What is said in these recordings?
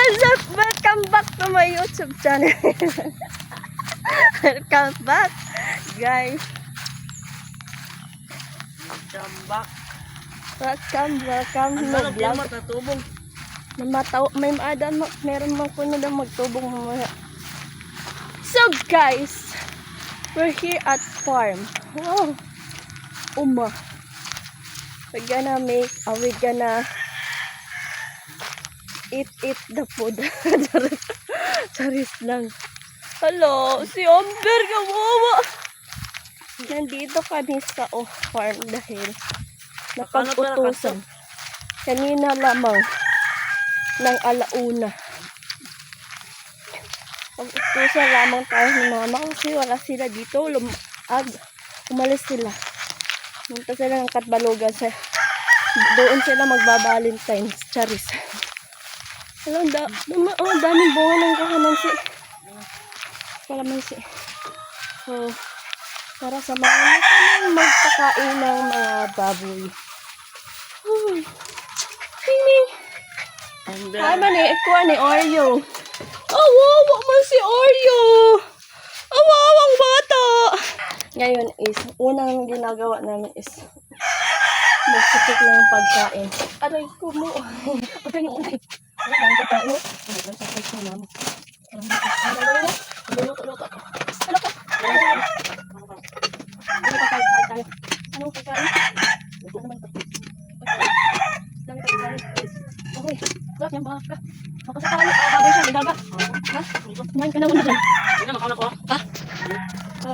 Welcome back to my YouTube channel. Welcome back, guys. Welcome back. Welcome Ang no sarap vlog. yung matatubong. May maadan mo, meron mo ko na lang magtubong mamaya. So guys, we're here at farm. Wow. We're gonna eat the food. Charis lang. Hello, si Amber, kawawa. Nandito kami sa farm dahil napag-utusan. Kanina lamang ng alauna. Pag-utusan lamang tayo ni mama kasi wala sila dito. Umalis sila. Punta sila ng Katbalogan. Doon sila magba-Valentine's. Charis. Alam, daming bunga ng kalamansi. So, para sa mga natin magpakain ng mga baboy. Uy. Ming. Ay man eh, ikuha ni Oreo. Awawa man si Oreo. Awawang bata. Ngayon is, unang ginagawa namin is magsitik ng pagkain. Aray ko mo. Aray mo. Ano lang ito tayo? Ano lang sa place na namin? Luto. Ano ka? Ano pa tayo? Anong pagkain? Luto naman ito. Dami pagkain. Okay. Sarap yan baka. Baka sakali. Bago siya. Ligaga. Ha? Kumain ka na muna dyan. Hindi na makauna ko. Ha?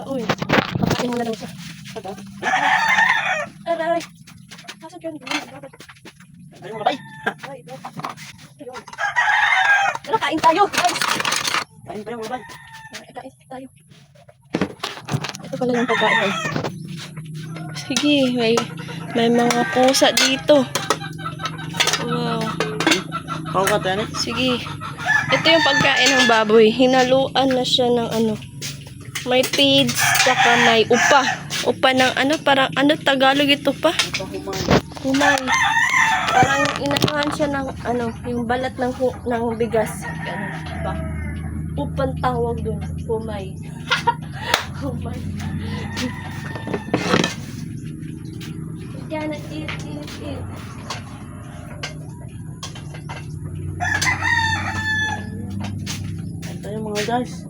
Uy. Pagkain mo na daw siya. Aray. Nasaan dyan? Ay, mga bay. Ay, ito. Tara, kain tayo. Kain pa yung mga bay. Kain tayo. Ito pala yung pagkain, guys. Sige, may mga pusa dito. Wow. Kaukat yan eh. Sige. Ito yung pagkain ng baboy. Hinaluan na siya ng may feeds, saka may upa. Upa ng parang Tagalog ito pa? Humay. Parang inahangan siya ng yung balat ng bigas. Diba? Upang tawag dun. Humay. Humay. Yan, eat. Ito yung mga guys.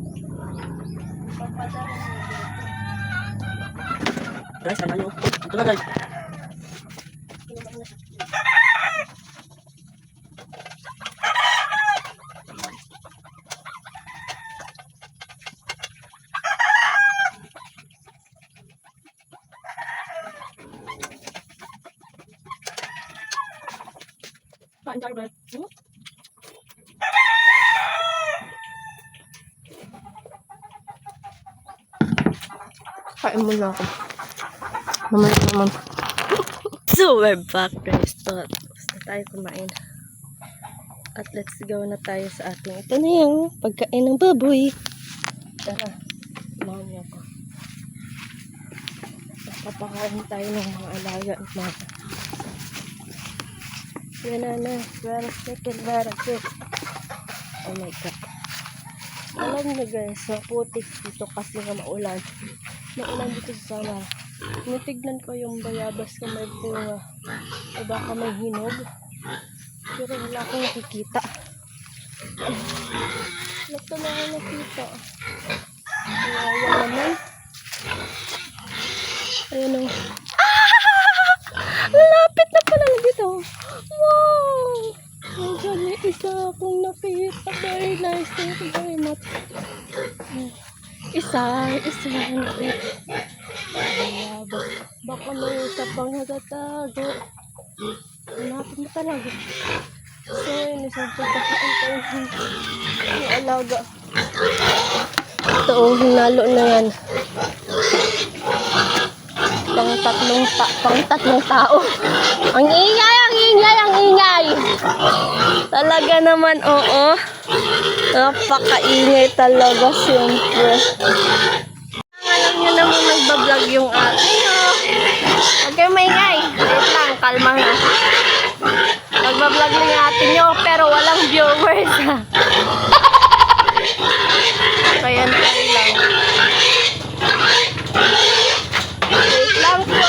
Guys, ano nyo? Ito na guys. Kain tayo, guys. Kain muna ako. Naman. So, we're back, guys. Tapos na tayo kumain. At let's go na tayo sa ating. Ito na yung pagkain ng baboy. Tara, samahan niyo ako. Papakain tayo ng mga alaga at mga. Yan na. Very quick. Oh my God. Alam niyo guys, maputik dito kasi nga maulan. Maulan dito sa Samar. Tinitignan ko yung bayabas kung may bunga. O baka may hinog. Pero wala akong nakikita. Wala ko na nakita. Wala naman. Ayun o. Lapit na pala dito. Wow! Nandiyan may isa akong nakita. Very nice. Thank you very much. Isa nakita. Baka may isa pang nagtatago. Hanapin mo talaga. So, yun. Isang pagkakain tayo yung alaga. Ito, hinalo na yan. Pang tatlong tao. Ang ingay. Talaga naman, oo. Napakaingay talaga, siyempre. Alam nyo naman nagbablog yung ate. Huwag kayo maingay. Wait lang, kalma nga. Nagbablog lang yung ate nyo, pero walang viewers. Kaya tayo lang. Wait lang po.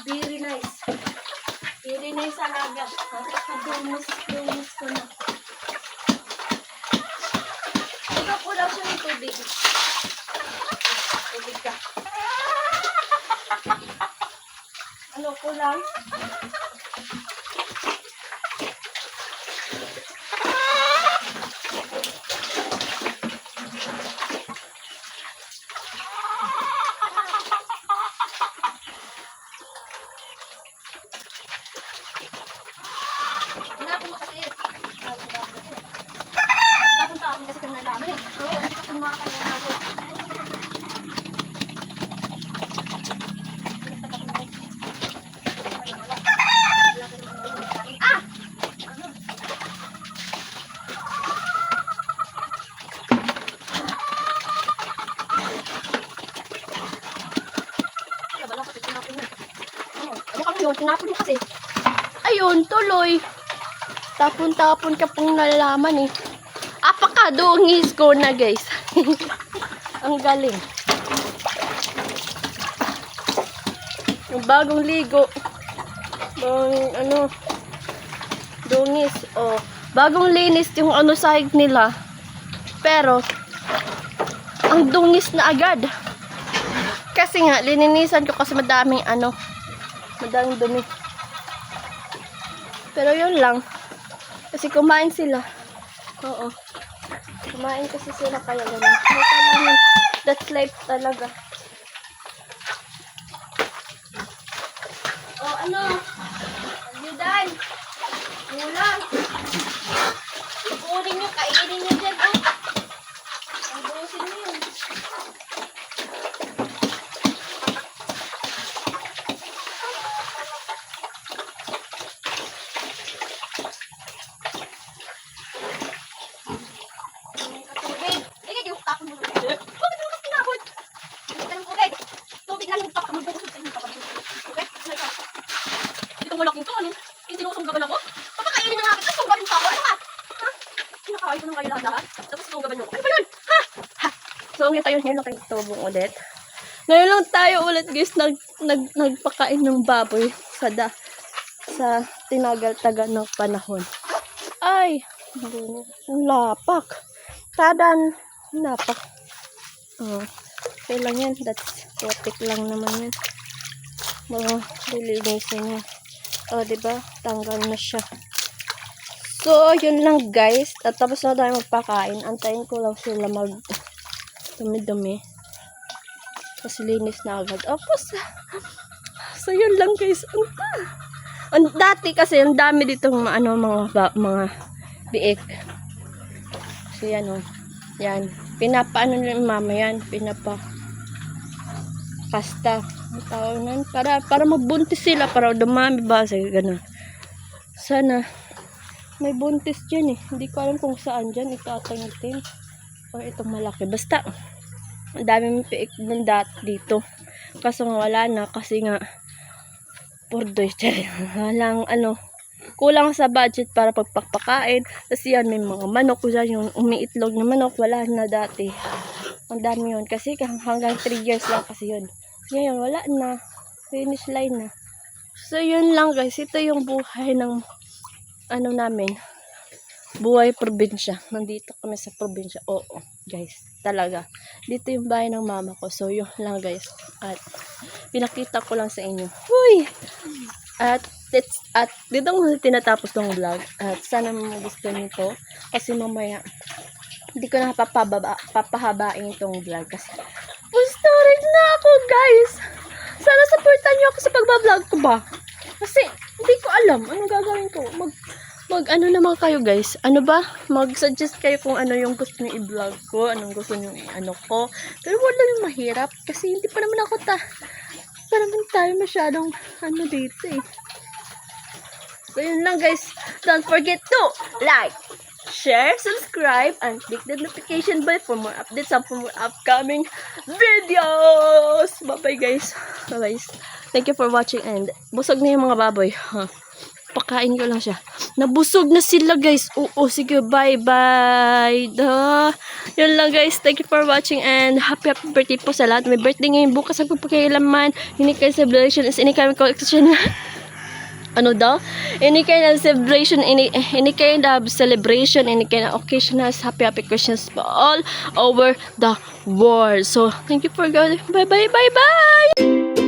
Very nice. Very nice alaga. Dumos ko na. Ito po daw siya ng tubig. Tubig ka. Ano ko lang? Tinapon mo kasi. Ayun, tuloy. Tapon-tapon ka pong nalalaman eh. Apakadungis ko na guys. Ang galing. Yung bagong ligo. Dungis. Oh, bagong linis yung sahig nila. Pero, ang dungis na agad. Kasi nga, lininisan ko kasi madaming Madaming dumi. Pero yun lang. Kasi kumain sila. Oo. Kumain kasi sila kaya ganun. That's life talaga. Oh, ano? Aljudan! Ulam! Ipunin nyo, kainin nyo dyan, oh. Ubusin nyo yun. Tubig! Sige, yung tapon mo. Bakit mo kasi tinapon? Ito ng tubig. Tubig lang yung tapon mo. Bukos sa inyo tapon. Okay? Dito mo lang yung tono. Yung sinusunggaban ako. Papakainin na nga kita. Sunggaban pa ako. Ano ka? Ha? Pinakain ko ng kayo lahat. Tapos sunggaban nyo. Ano ba yun? Ha? Ha? So, ngayon tayo. Ngayon lang kayo tubong ulit. Ngayon lang tayo ulit guys. Nagpakain ng baboy sa tinagal-tagal ng panahon. Ay! Ang lapak. Tadan. Lapak. Oh. Okay lang yan. That's topic lang naman yan. Mga lilinisin niya. O, diba? Tanggal na siya. So, yun lang guys. At tapos na tayo magpakain. Antayin ko lang sila mag dumi-dumi. Tapos linis na agad. Tapos, so yun lang guys. Dati kasi, ang dami ditong mga biik. So, yan o. Yan. Pinapaano nila yung mama yan. Pasta. Ang tawag nun. Para magbuntis sila. Para dumami ba. Sige, ganun. Sana. May buntis dyan eh. Hindi ko alam kung saan dyan. Itatangitin. O itong malaki. Basta. Ang dami mong piik ng dito. Kaso nga wala na. Kasi nga. Purdoy. Walang kulang sa budget para pagpapakain. Kasi yan, may mga manok. Yung umiitlog na manok, wala na dati. Ang dami yun. Kasi hanggang 3 years lang kasi yun. Ngayon, wala na. Finish line na. So, yun lang guys. Ito yung buhay ng namin. Buhay probinsya. Nandito kami sa probinsya. Oo, guys. Talaga. Dito yung bahay ng mama ko. So, yun lang guys. At pinakita ko lang sa inyo. Huy! At dito ko tinatapos ng vlog. At sana gusto niyo to. Kasi mamaya, hindi ko na papahabain itong vlog. Kasi, storage na ako, guys. Sana supportan niyo ako sa pagbablog ko ba? Kasi, hindi ko alam. Anong gagawin ko? Naman kayo, guys. Ano ba? Mag-suggest kayo kung ano yung gusto niyo i-vlog ko. Anong gusto niyo ko. Pero wala yung mahirap. Kasi hindi pa naman ako para naman tayo masyadong dito eh. So yun lang guys. Don't forget to like, share, subscribe, and click the notification bell for more updates and for more upcoming videos. Bye-bye guys. Bye-bye. Thank you for watching and busog na yung mga baboy. Pakain ko lang siya. Nabusog na sila guys. Oo, sige. Bye-bye. Yun lang guys. Thank you for watching and happy birthday po sa lahat. May birthday ngayon. Bukas ang pagpagkailaman. Hinikay celebration is inikay collection. Ano daw? Inikay na celebration. Inikay na celebration. Inikay na occasionals. Happy Christmas for all over the world. So, thank you for God. Bye-bye. Bye-bye.